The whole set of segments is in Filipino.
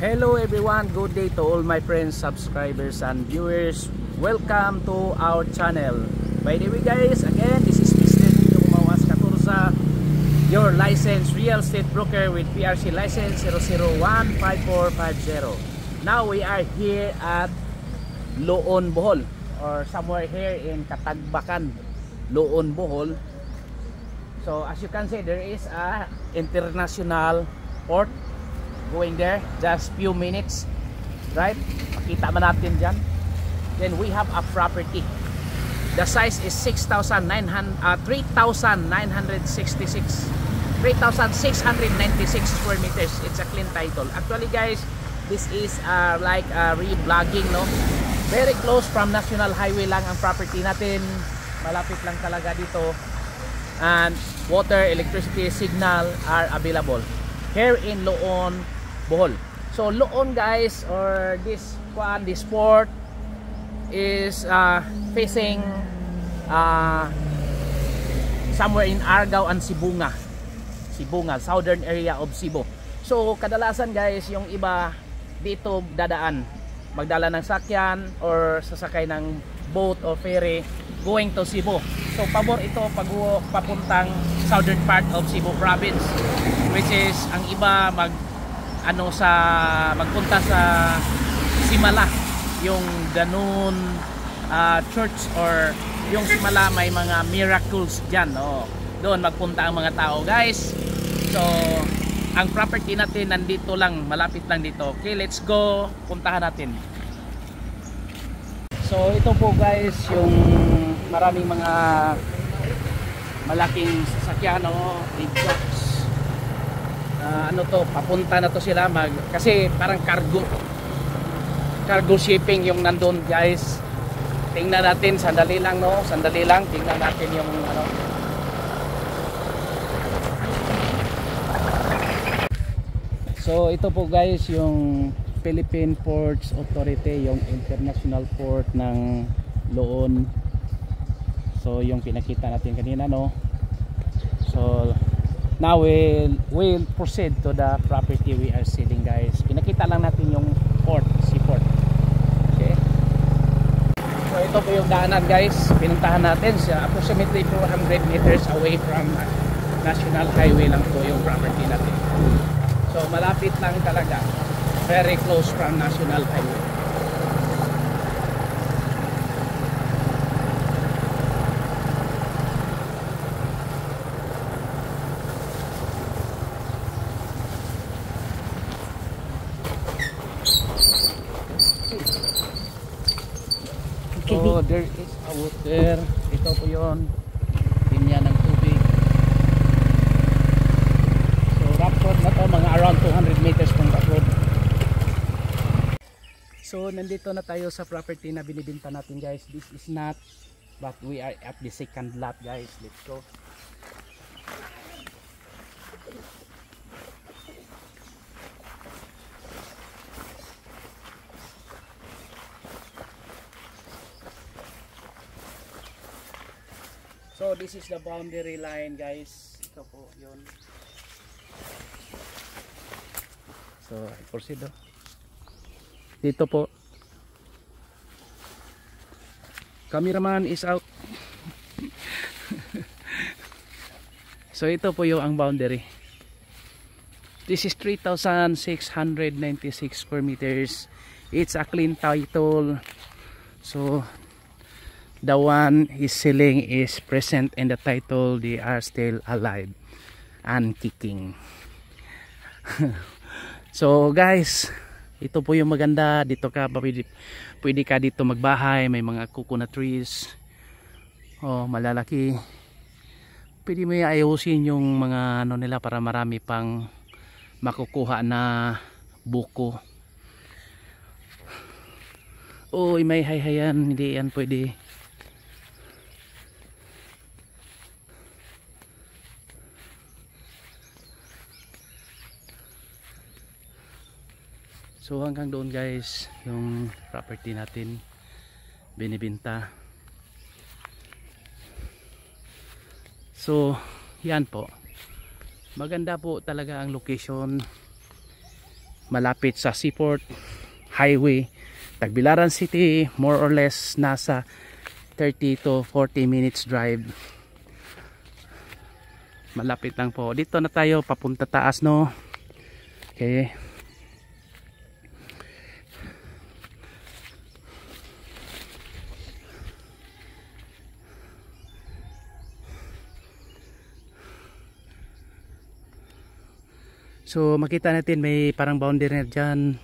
Hello everyone, good day to all my friends, subscribers and viewers. Welcome to our channel. By the way guys, again this is Mr. Nino Umawas Caturza, your licensed real estate broker with PRC license 0015450. Now we are here at Loon, Bohol, or somewhere here in Katagbakan, Loon, Bohol. So as you can see, there is a international port going there, just few minutes, right? Makita man natin dyan. Then we have a property. The size is 3,696 square meters. It's a clean title. Actually guys, this is like re-vlogging, no? Very close from National Highway lang ang property natin. Malapit lang talaga dito. And water, electricity, signal are available here in Loon, Bohol. So Loon guys, or this port is facing somewhere in Argao and Sibunga, southern area of Cebu. So kadalasan guys, yung iba dito dadaan, magdala ng sakyan or sasakay ng boat o ferry going to Cebu. So pabor ito pag papuntang southern part of Cebu province, which is ang iba magpunta sa Simala, yung Danon church, or yung Simala may mga miracles dyan, no? Doon magpunta ang mga tao guys. So ang property natin nandito lang, malapit lang dito. Okay, let's go, puntahan natin. So ito po guys yung maraming mga malaking sasakyan, no? Big trucks. Ano to, papunta na to sila kasi parang cargo shipping yung nandun guys. Tingnan natin, sandali lang, no? Sandali lang, tingnan natin yung ano. So ito po guys yung Philippine Ports Authority, yung international port ng Loon. So yung pinakita natin kanina, no? So now we'll proceed to the property we are selling guys. Pinakita lang natin yung port, seaport. Okay. So ito po yung daanan guys. Pinuntahan natin sa approximately 400 meters away from National Highway lang po yung property natin. So malapit lang talaga. Very close from National Highway. So there is a water. Ito po yun, linya ng tubig. So rough road na to, mga around 200 meters from rough road. So nandito na tayo sa property na binibenta natin guys. This is not, but we are at the second lot guys. Let's go. So this is the boundary line guys. Ito po yun. So proceed. Dito po. Cameraman is out. So ito po yung ang boundary. This is 3,696 square meters. It's a clean title. So the one he's selling is present in the title. They are still alive and kicking. So guys, ito po yung maganda. Dito ka, pwede ka dito magbahay. May mga coconut trees, malalaki. Pwede mo ayusin yung mga ano nila para marami pang makukuha na buko. May hayhayan, hindi yan pwede. So hanggang doon guys yung property natin binibenta. So yan po, maganda po talaga ang location. malapit sa Seaport Highway, Tagbilaran City. More or less nasa 30 to 40 minutes drive. Malapit lang po. Dito na tayo papunta taas, no? Okay. So makita natin may parang boundary na dyan.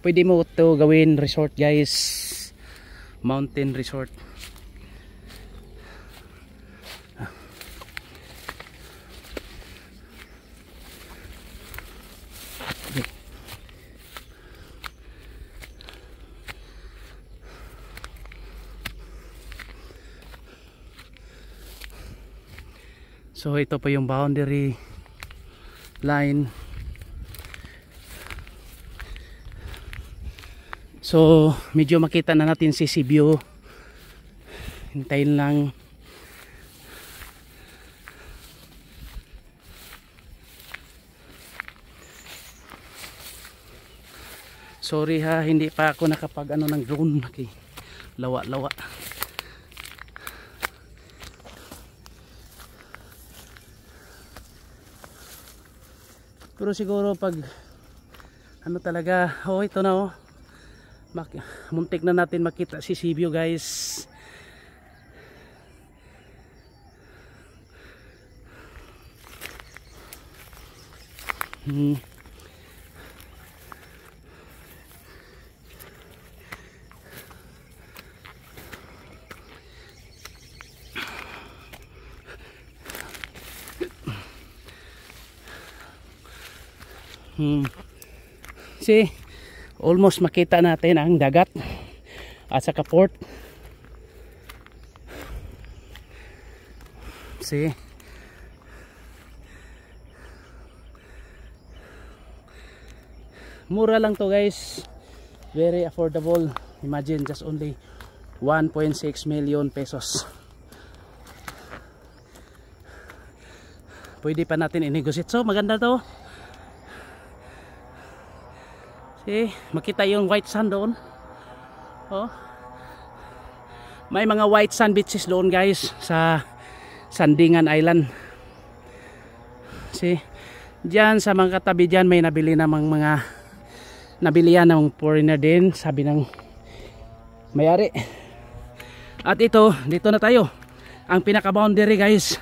Pwede mo ito gawin resort, guys. Mountain resort. Okay. So ito po yung boundary line. So medyo makita na natin si Cebu. Hintayin lang. Sorry ha, hindi pa ako nakapag ano ng drone. Okay. Lawa. Pero siguro pag ano talaga, oh ito na oh. Muntik na natin makita si Cebu, guys. See, almost makita natin ang dagat at saka port. See, mura lang to, guys. Very affordable. Imagine, just only 1.6 million pesos. Pwede pa natin i-negotiate. So maganda to. See, makita yung white sand doon. Oh. May mga white sand beaches doon, guys, sa Sandingan Island. See, diyan sa mga katabi diyan may nabili namang mga nabilihan ng foreigner din, sabi ng may-ari. At ito, dito na tayo. Ang pinaka boundary, guys.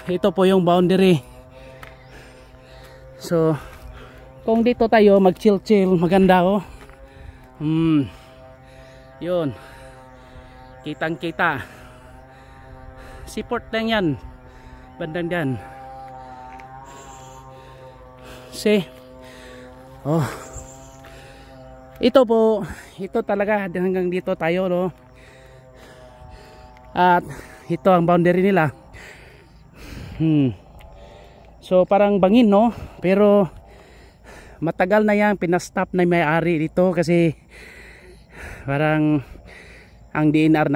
Ito po yung boundary. So kung dito tayo mag chill maganda oh. Yun, kitang kita. Seaport lang yan, bandang dyan. See, oh, ito po, ito talaga hanggang dito tayo, no? At ito ang boundary nila. So parang bangin, no? Pero matagal na yan pinastop na may-ari dito kasi parang ang DNR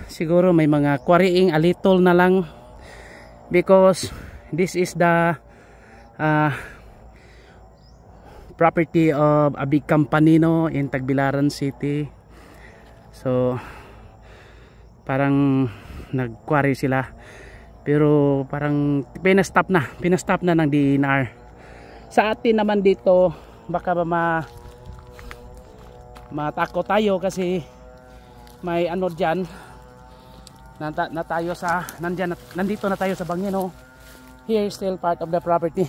siguro may mga quarrying a little na lang, because this is the property of a big company, no, in Tagbilaran City. So parang nag-quarry sila, pero parang pinastop na ng DNR. Sa atin naman dito baka ba matakot tayo kasi may ano dyan na tayo sa nandito na tayo sa bangin, no? Here is still part of the property.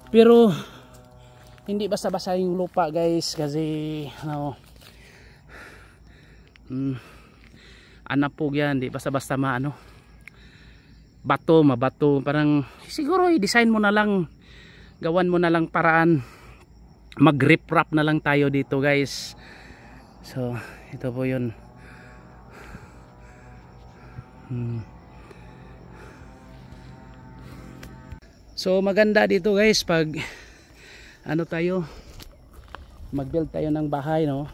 Pero hindi basta-basta yung lupa guys, kasi ano, anapog yan, hindi basta-basta maano, bato, mabato. Parang siguro i-design mo na lang, gawan mo na lang paraan, mag-riprap na lang tayo dito guys. So ito po yun. So maganda dito guys pag ano tayo, mag-build tayo ng bahay, no?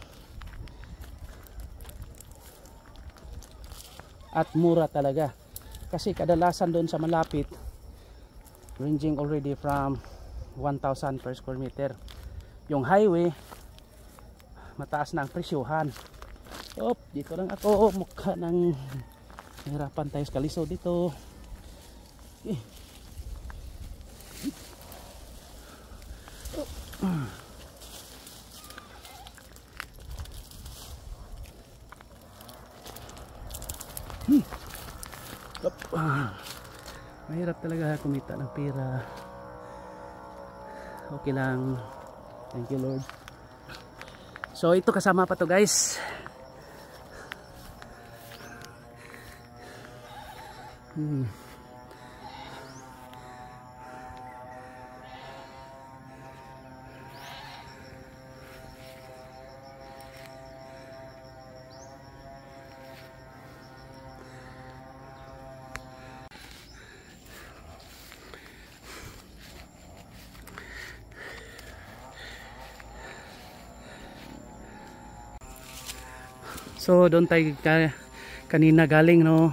At mura talaga. Kasi kadalasan doon sa malapit, ranging already from 1,000 per square meter. Yung highway, mataas na ang presyuhan. Dito lang ako, mukha ng hirapan tayo sa kaliso dito. Mahirap talaga kumita ng pera. Okay lang. Thank you Lord. So ito kasama pa to guys. So doon tayo kanina galing, no?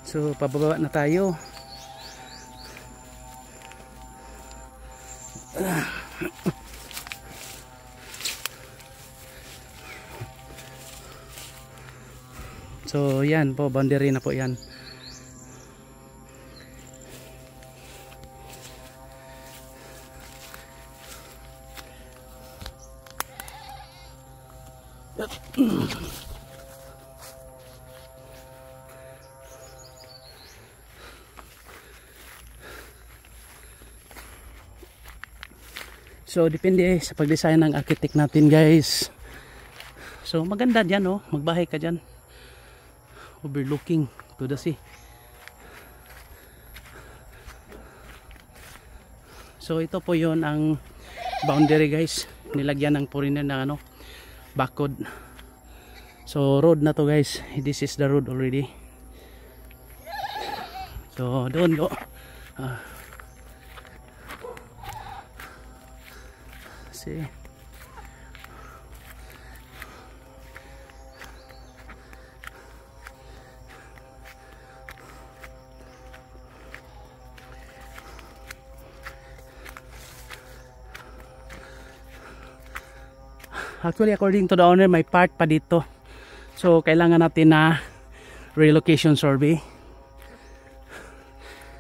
So pababa na tayo. So yan po, boundary na po yan. So depende sa pag-design ng architect natin guys. So maganda dyan, oh, magbahay ka dyan overlooking to the sea. So ito po yon ang boundary guys, nilagyan ng foreigner ng ano, bakod. So road na to guys, this is the road already. So doon go. See. Actually according to the owner, may part pa dito. So kailangan natin na relocation survey.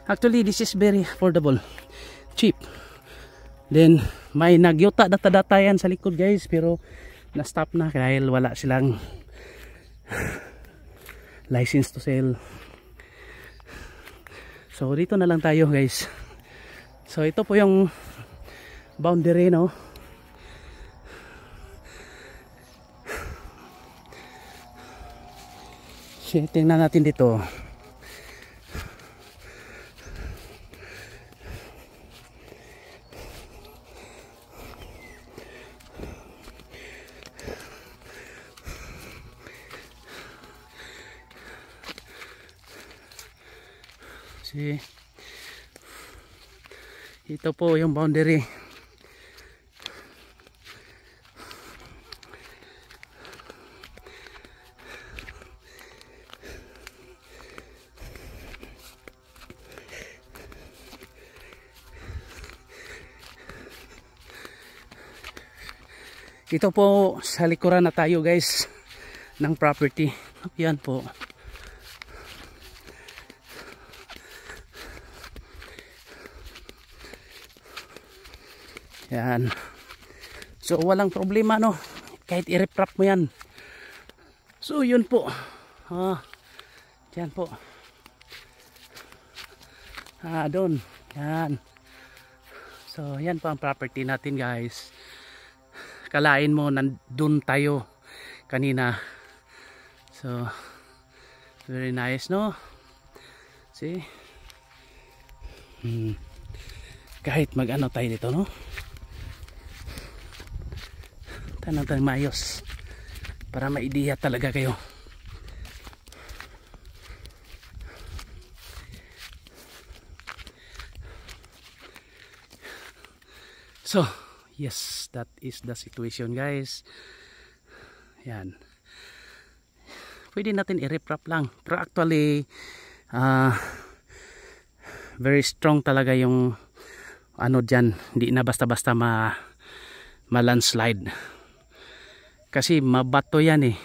Actually this is very affordable, cheap. Then may nagyuta data-data yan sa likod guys, pero na-stop na dahil wala silang license to sell. So dito na lang tayo guys. So ito po yung boundary, no? So, tingnan natin dito. See, ito po yung boundary. Ito po sa likuran na tayo guys ng property. Yan po. Yan. So walang problema, no, kahit i-reprap mo yan. So yun po. Yan po. Doon. Yan. So yan po ang property natin guys. Kalain mo nandun tayo kanina. So very nice, no? See? Kahit mag-ano tayo dito, no? Tanong tayong maayos para maidiya talaga kayo. So yes, that is the situation guys. Yan, pwede natin i-reprap lang, pero actually very strong talaga yung ano dyan, hindi na basta basta ma-landslide kasi mabato yan eh.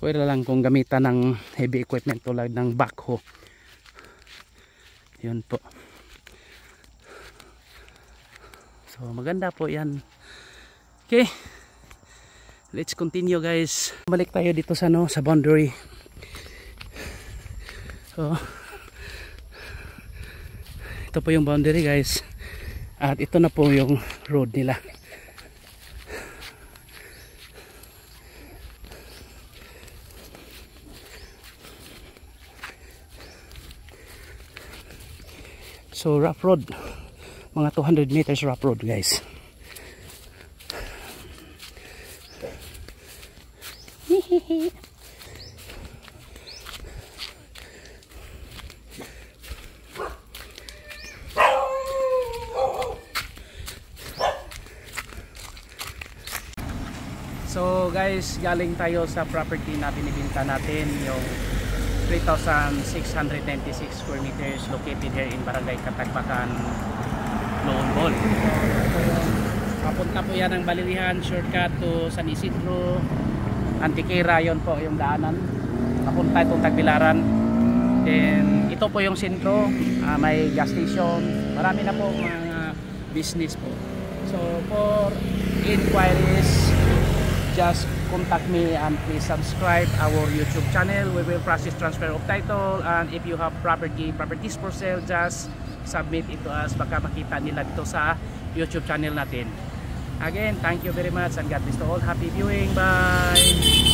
Pwede lang kung gamitan ng heavy equipment tulad ng backhoe. Yun po. So maganda po yan. Okay, let's continue guys. Balik tayo dito sa sa boundary. So ito po yung boundary guys, at ito na po yung road nila. So rough road, mga 200 meters rough road guys. So guys, galing tayo sa property na binibenta natin, yung 3,696 square meters located here in Barangay Katagbakan, Loon Bol. Papunta po yan ng Balilihan, shortcut to San Isidro, Antiquera, yon po yung daanan. Papunta itong Tagbilaran. Then ito po yung sentro, may gas station, marami na po mga business po. So for inquiries, just contact me and please subscribe our YouTube channel. We will process transfer of title, and if you have properties for sale, just submit it to us. Baka makita nila dito sa YouTube channel natin. Again, thank you very much and God bless to all. Happy viewing. Bye!